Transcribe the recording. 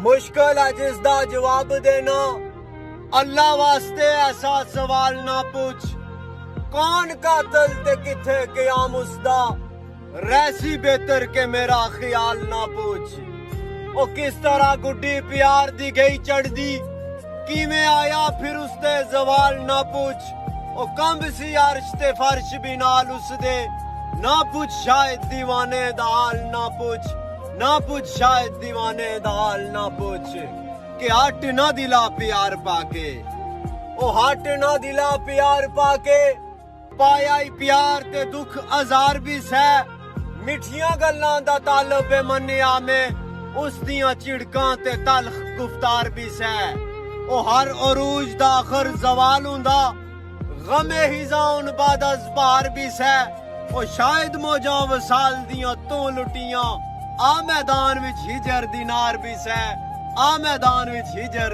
मुश्किल है जिसदा जवाब देना। अल्लाह वास्ते ऐसा सवाल ना पूछ, कौन कातल ते किथे क़याम उसदा, रैसी बेहतर के मेरा ख्याल ना पूछ। ओ किस तरह गुड्डी प्यार दी गई चढ़दी, किवें आया फिर उसते जवाल ना पूछ। ओ कंब सी अर्श ते फर्श भी नाल उसदे, ना पूछ शायद दीवाने दा हाल ना पूछ, ना पूछ शायद दीवाने दा हाल ना पूछ। कि हट ना दिला प्यार पाके, ओ हट ना दिला प्यार पाके, पाया ही प्यार ते दुख अजार भी सह। मिठियां गल्लां दा तालब मन्निया में, उस दियां चिड़कां ते तलख गुफ्तार भी सह। ओ हर अरूज दा आखिर जवाल हुंदा, गमे हिजाउन बाद अज़बार भी सह। ओ शायद मौजां वसाल दियां तों लुटियां, आ मैदान विच हिजर दी नार भी सह, आ मैदान विच हिजर